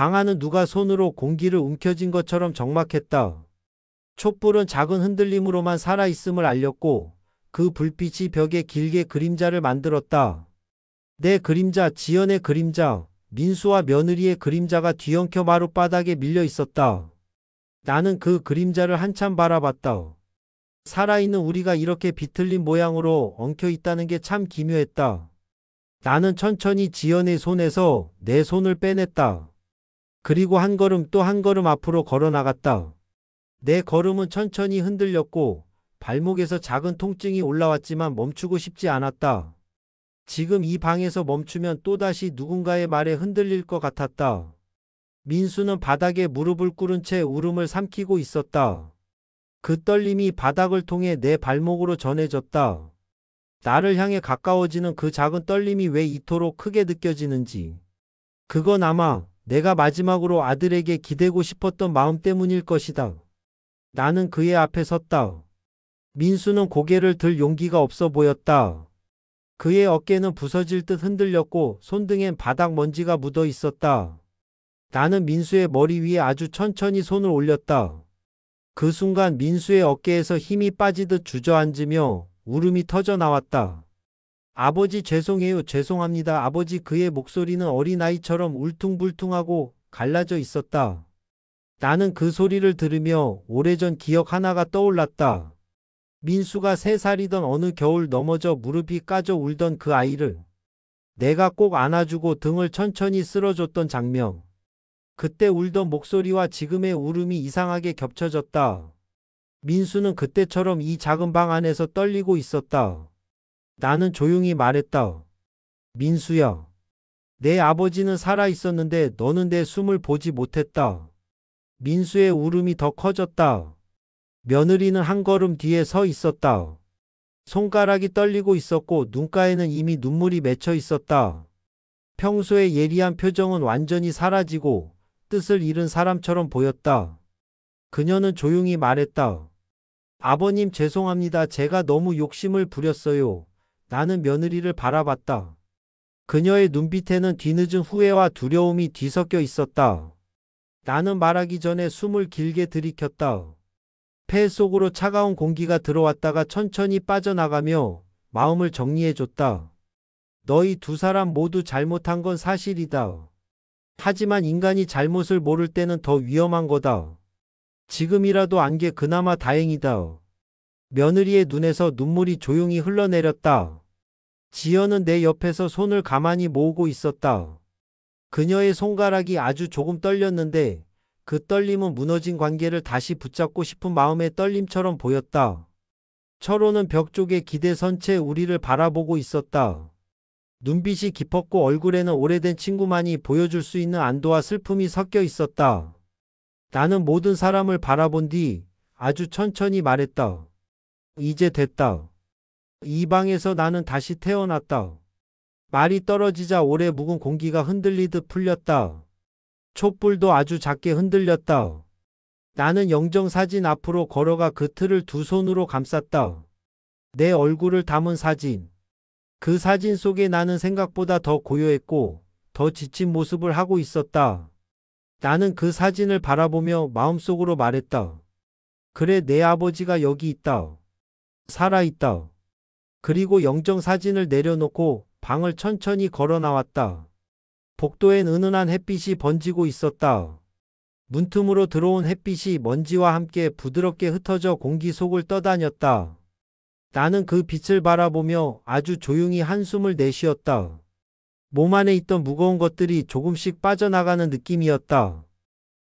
방 안은 누가 손으로 공기를 움켜쥔 것처럼 적막했다. 촛불은 작은 흔들림으로만 살아있음을 알렸고 그 불빛이 벽에 길게 그림자를 만들었다. 내 그림자, 지연의 그림자, 민수와 며느리의 그림자가 뒤엉켜 마룻바닥에 밀려 있었다. 나는 그 그림자를 한참 바라봤다. 살아있는 우리가 이렇게 비틀린 모양으로 엉켜 있다는 게 참 기묘했다. 나는 천천히 지연의 손에서 내 손을 빼냈다. 그리고 한 걸음 또 한 걸음 앞으로 걸어 나갔다. 내 걸음은 천천히 흔들렸고 발목에서 작은 통증이 올라왔지만 멈추고 싶지 않았다. 지금 이 방에서 멈추면 또다시 누군가의 말에 흔들릴 것 같았다. 민수는 바닥에 무릎을 꿇은 채 울음을 삼키고 있었다. 그 떨림이 바닥을 통해 내 발목으로 전해졌다. 나를 향해 가까워지는 그 작은 떨림이 왜 이토록 크게 느껴지는지. 그건 아마 내가 마지막으로 아들에게 기대고 싶었던 마음 때문일 것이다. 나는 그의 앞에 섰다. 민수는 고개를 들 용기가 없어 보였다. 그의 어깨는 부서질 듯 흔들렸고 손등엔 바닥 먼지가 묻어 있었다. 나는 민수의 머리 위에 아주 천천히 손을 올렸다. 그 순간 민수의 어깨에서 힘이 빠지듯 주저앉으며 울음이 터져 나왔다. 아버지 죄송해요. 죄송합니다. 아버지. 그의 목소리는 어린아이처럼 울퉁불퉁하고 갈라져 있었다. 나는 그 소리를 들으며 오래전 기억 하나가 떠올랐다. 민수가 3살이던 어느 겨울 넘어져 무릎이 까져 울던 그 아이를 내가 꼭 안아주고 등을 천천히 쓸어줬던 장면. 그때 울던 목소리와 지금의 울음이 이상하게 겹쳐졌다. 민수는 그때처럼 이 작은 방 안에서 떨리고 있었다. 나는 조용히 말했다. 민수야. 내 아버지는 살아 있었는데 너는 내 숨을 보지 못했다. 민수의 울음이 더 커졌다. 며느리는 한 걸음 뒤에 서 있었다. 손가락이 떨리고 있었고 눈가에는 이미 눈물이 맺혀 있었다. 평소의 예리한 표정은 완전히 사라지고 뜻을 잃은 사람처럼 보였다. 그녀는 조용히 말했다. 아버님 죄송합니다. 제가 너무 욕심을 부렸어요. 나는 며느리를 바라봤다. 그녀의 눈빛에는 뒤늦은 후회와 두려움이 뒤섞여 있었다. 나는 말하기 전에 숨을 길게 들이켰다. 폐 속으로 차가운 공기가 들어왔다가 천천히 빠져나가며 마음을 정리해줬다. 너희 2사람 모두 잘못한 건 사실이다. 하지만 인간이 잘못을 모를 때는 더 위험한 거다. 지금이라도 안 게 그나마 다행이다. 며느리의 눈에서 눈물이 조용히 흘러내렸다. 지연은 내 옆에서 손을 가만히 모으고 있었다. 그녀의 손가락이 아주 조금 떨렸는데 그 떨림은 무너진 관계를 다시 붙잡고 싶은 마음의 떨림처럼 보였다. 철호는 벽 쪽에 기대 선 채 우리를 바라보고 있었다. 눈빛이 깊었고 얼굴에는 오래된 친구만이 보여줄 수 있는 안도와 슬픔이 섞여 있었다. 나는 모든 사람을 바라본 뒤 아주 천천히 말했다. 이제 됐다. 이 방에서 나는 다시 태어났다. 말이 떨어지자 오래 묵은 공기가 흔들리듯 풀렸다. 촛불도 아주 작게 흔들렸다. 나는 영정사진 앞으로 걸어가 그 틀을 2손으로 감쌌다. 내 얼굴을 담은 사진. 그 사진 속에 나는 생각보다 더 고요했고 더 지친 모습을 하고 있었다. 나는 그 사진을 바라보며 마음속으로 말했다. 그래, 내 아버지가 여기 있다. 살아있다. 그리고 영정사진을 내려놓고 방을 천천히 걸어 나왔다. 복도엔 은은한 햇빛이 번지고 있었다. 문틈으로 들어온 햇빛이 먼지와 함께 부드럽게 흩어져 공기 속을 떠다녔다. 나는 그 빛을 바라보며 아주 조용히 한숨을 내쉬었다. 몸 안에 있던 무거운 것들이 조금씩 빠져나가는 느낌이었다.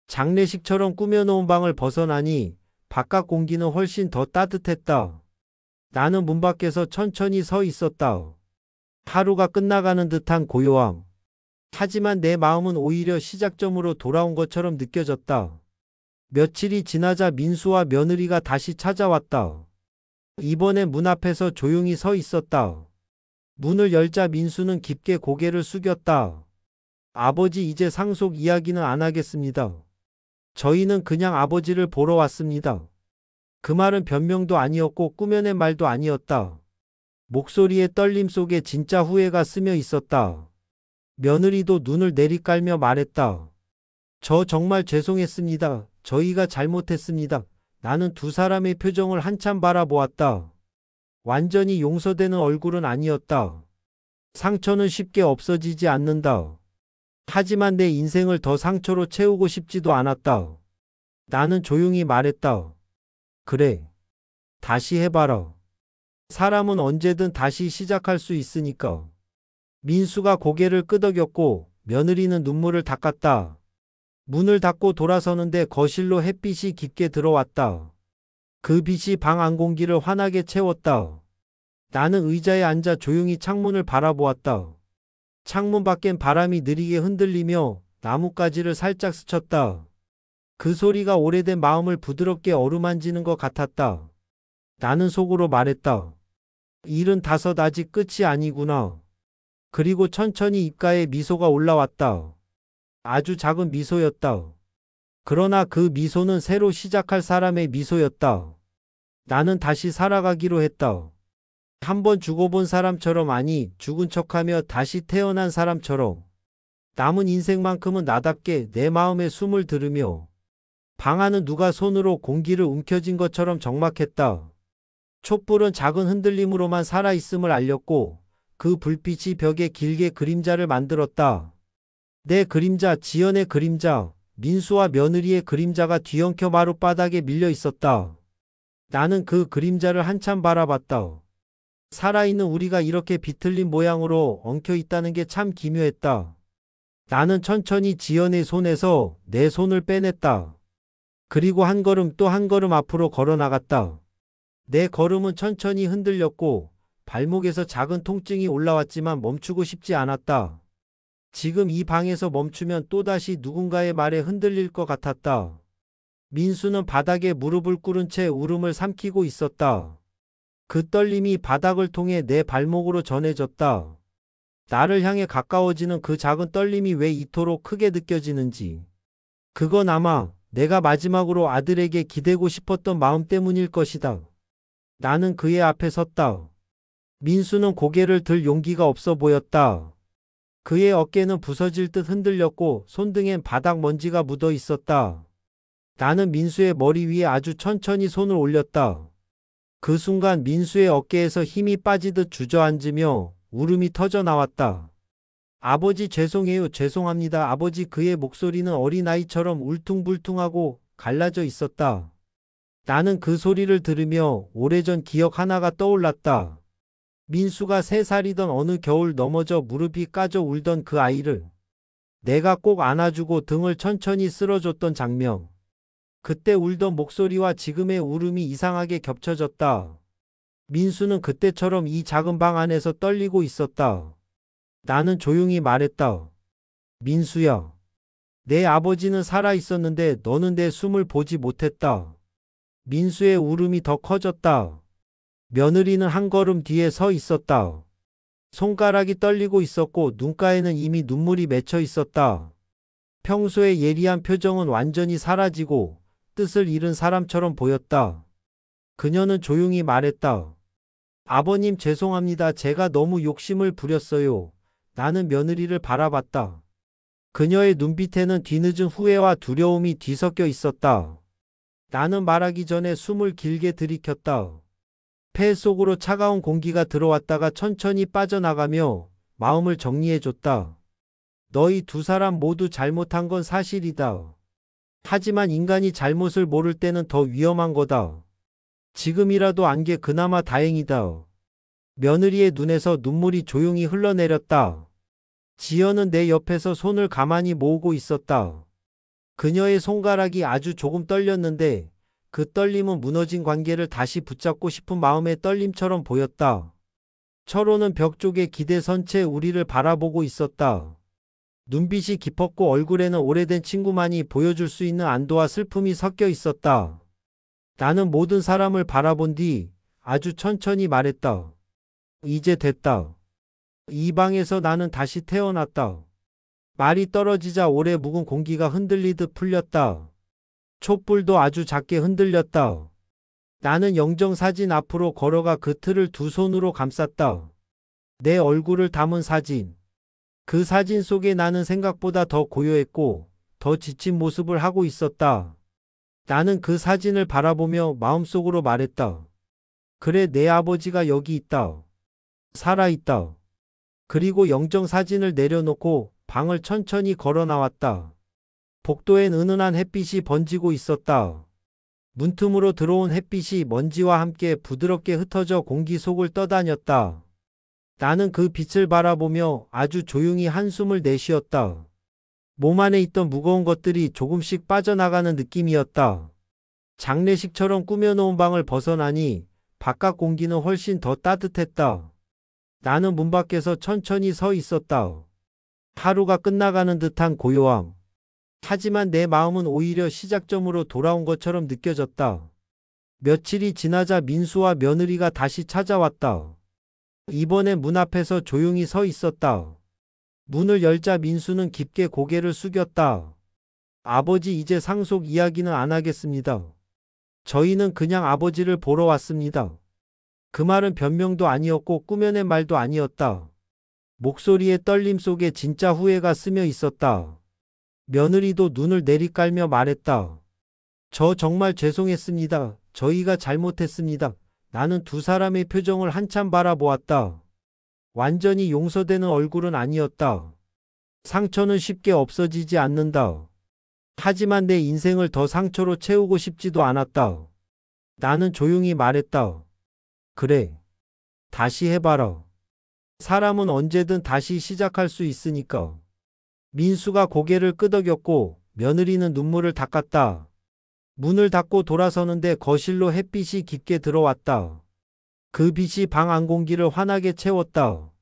장례식처럼 꾸며놓은 방을 벗어나니 바깥 공기는 훨씬 더 따뜻했다. 나는 문 밖에서 천천히 서 있었다. 하루가 끝나가는 듯한 고요함. 하지만 내 마음은 오히려 시작점으로 돌아온 것처럼 느껴졌다. 며칠이 지나자 민수와 며느리가 다시 찾아왔다. 이번엔 문 앞에서 조용히 서 있었다. 문을 열자 민수는 깊게 고개를 숙였다. 아버지, 이제 상속 이야기는 안 하겠습니다. 저희는 그냥 아버지를 보러 왔습니다. 그 말은 변명도 아니었고 꾸며낸 말도 아니었다. 목소리의 떨림 속에 진짜 후회가 스며 있었다. 며느리도 눈을 내리깔며 말했다. 저 정말 죄송했습니다. 저희가 잘못했습니다. 나는 두 사람의 표정을 한참 바라보았다. 완전히 용서되는 얼굴은 아니었다. 상처는 쉽게 없어지지 않는다. 하지만 내 인생을 더 상처로 채우고 싶지도 않았다. 나는 조용히 말했다. 그래. 다시 해봐라. 사람은 언제든 다시 시작할 수 있으니까. 민수가 고개를 끄덕였고 며느리는 눈물을 닦았다. 문을 닫고 돌아서는데 거실로 햇빛이 깊게 들어왔다. 그 빛이 방 안 공기를 환하게 채웠다. 나는 의자에 앉아 조용히 창문을 바라보았다. 창문 밖엔 바람이 느리게 흔들리며 나뭇가지를 살짝 스쳤다. 그 소리가 오래된 마음을 부드럽게 어루만지는 것 같았다. 나는 속으로 말했다. 75 아직 끝이 아니구나. 그리고 천천히 입가에 미소가 올라왔다. 아주 작은 미소였다. 그러나 그 미소는 새로 시작할 사람의 미소였다. 나는 다시 살아가기로 했다. 한번 죽어본 사람처럼, 아니, 죽은 척하며 다시 태어난 사람처럼. 남은 인생만큼은 나답게 내 마음의 숨을 들으며. 방 안은 누가 손으로 공기를 움켜쥔 것처럼 적막했다. 촛불은 작은 흔들림으로만 살아있음을 알렸고 그 불빛이 벽에 길게 그림자를 만들었다. 내 그림자, 지연의 그림자, 민수와 며느리의 그림자가 뒤엉켜 마룻바닥에 밀려 있었다. 나는 그 그림자를 한참 바라봤다. 살아있는 우리가 이렇게 비틀린 모양으로 엉켜 있다는 게 참 기묘했다. 나는 천천히 지연의 손에서 내 손을 빼냈다. 그리고 한 걸음 또 한 걸음 앞으로 걸어 나갔다. 내 걸음은 천천히 흔들렸고 발목에서 작은 통증이 올라왔지만 멈추고 싶지 않았다. 지금 이 방에서 멈추면 또다시 누군가의 말에 흔들릴 것 같았다. 민수는 바닥에 무릎을 꿇은 채 울음을 삼키고 있었다. 그 떨림이 바닥을 통해 내 발목으로 전해졌다. 나를 향해 가까워지는 그 작은 떨림이 왜 이토록 크게 느껴지는지. 그건 아마 내가 마지막으로 아들에게 기대고 싶었던 마음 때문일 것이다. 나는 그의 앞에 섰다. 민수는 고개를 들 용기가 없어 보였다. 그의 어깨는 부서질 듯 흔들렸고 손등엔 바닥 먼지가 묻어 있었다. 나는 민수의 머리 위에 아주 천천히 손을 올렸다. 그 순간 민수의 어깨에서 힘이 빠지듯 주저앉으며 울음이 터져 나왔다. 아버지, 죄송해요. 죄송합니다. 아버지. 그의 목소리는 어린아이처럼 울퉁불퉁하고 갈라져 있었다. 나는 그 소리를 들으며 오래전 기억 하나가 떠올랐다. 민수가 3살이던 어느 겨울 넘어져 무릎이 까져 울던 그 아이를 내가 꼭 안아주고 등을 천천히 쓸어줬던 장면. 그때 울던 목소리와 지금의 울음이 이상하게 겹쳐졌다. 민수는 그때처럼 이 작은 방 안에서 떨리고 있었다. 나는 조용히 말했다. 민수야. 내 아버지는 살아 있었는데 너는 내 숨을 보지 못했다. 민수의 울음이 더 커졌다. 며느리는 한 걸음 뒤에 서 있었다. 손가락이 떨리고 있었고 눈가에는 이미 눈물이 맺혀 있었다. 평소의 예리한 표정은 완전히 사라지고 뜻을 잃은 사람처럼 보였다. 그녀는 조용히 말했다. 아버님, 죄송합니다. 제가 너무 욕심을 부렸어요. 나는 며느리를 바라봤다. 그녀의 눈빛에는 뒤늦은 후회와 두려움이 뒤섞여 있었다. 나는 말하기 전에 숨을 길게 들이켰다. 폐 속으로 차가운 공기가 들어왔다가 천천히 빠져나가며 마음을 정리해줬다. 너희 두 사람 모두 잘못한 건 사실이다. 하지만 인간이 잘못을 모를 때는 더 위험한 거다. 지금이라도 안 게 그나마 다행이다. 며느리의 눈에서 눈물이 조용히 흘러내렸다. 지연은 내 옆에서 손을 가만히 모으고 있었다. 그녀의 손가락이 아주 조금 떨렸는데 그 떨림은 무너진 관계를 다시 붙잡고 싶은 마음의 떨림처럼 보였다. 철호는 벽 쪽에 기대 선 채 우리를 바라보고 있었다. 눈빛이 깊었고 얼굴에는 오래된 친구만이 보여줄 수 있는 안도와 슬픔이 섞여 있었다. 나는 모든 사람을 바라본 뒤 아주 천천히 말했다. 이제 됐다. 이 방에서 나는 다시 태어났다. 말이 떨어지자 오래 묵은 공기가 흔들리듯 풀렸다. 촛불도 아주 작게 흔들렸다. 나는 영정사진 앞으로 걸어가 그 틀을 두 손으로 감쌌다. 내 얼굴을 담은 사진. 그 사진 속에 나는 생각보다 더 고요했고 더 지친 모습을 하고 있었다. 나는 그 사진을 바라보며 마음속으로 말했다. 그래, 내 아버지가 여기 있다. 살아있다. 그리고 영정 사진을 내려놓고 방을 천천히 걸어 나왔다. 복도엔 은은한 햇빛이 번지고 있었다. 문틈으로 들어온 햇빛이 먼지와 함께 부드럽게 흩어져 공기 속을 떠다녔다. 나는 그 빛을 바라보며 아주 조용히 한숨을 내쉬었다. 몸 안에 있던 무거운 것들이 조금씩 빠져나가는 느낌이었다. 장례식처럼 꾸며놓은 방을 벗어나니 바깥 공기는 훨씬 더 따뜻했다. 나는 문 밖에서 천천히 서 있었다. 하루가 끝나가는 듯한 고요함. 하지만 내 마음은 오히려 시작점으로 돌아온 것처럼 느껴졌다. 며칠이 지나자 민수와 며느리가 다시 찾아왔다. 이번엔 문 앞에서 조용히 서 있었다. 문을 열자 민수는 깊게 고개를 숙였다. 아버지, 이제 상속 이야기는 안 하겠습니다. 저희는 그냥 아버지를 보러 왔습니다. 그 말은 변명도 아니었고 꾸며낸 말도 아니었다. 목소리의 떨림 속에 진짜 후회가 스며 있었다. 며느리도 눈을 내리깔며 말했다. 저 정말 죄송했습니다. 저희가 잘못했습니다. 나는 두 사람의 표정을 한참 바라보았다. 완전히 용서되는 얼굴은 아니었다. 상처는 쉽게 없어지지 않는다. 하지만 내 인생을 더 상처로 채우고 싶지도 않았다. 나는 조용히 말했다. 그래. 다시 해봐라. 사람은 언제든 다시 시작할 수 있으니까. 민수가 고개를 끄덕였고 며느리는 눈물을 닦았다. 문을 닫고 돌아서는데 거실로 햇빛이 깊게 들어왔다. 그 빛이 방 안 공기를 환하게 채웠다.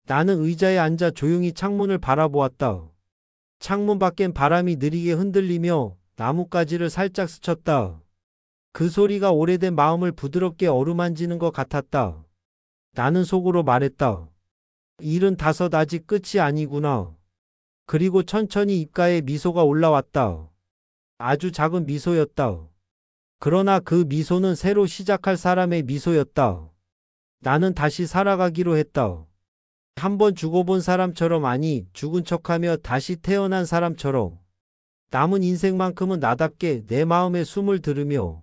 나는 의자에 앉아 조용히 창문을 바라보았다. 창문 밖엔 바람이 느리게 흔들리며 나뭇가지를 살짝 스쳤다. 그 소리가 오래된 마음을 부드럽게 어루만지는 것 같았다. 나는 속으로 말했다. 75 아직 끝이 아니구나. 그리고 천천히 입가에 미소가 올라왔다. 아주 작은 미소였다. 그러나 그 미소는 새로 시작할 사람의 미소였다. 나는 다시 살아가기로 했다. 한번 죽어본 사람처럼, 아니, 죽은 척하며 다시 태어난 사람처럼. 남은 인생만큼은 나답게 내 마음의 숨을 들으며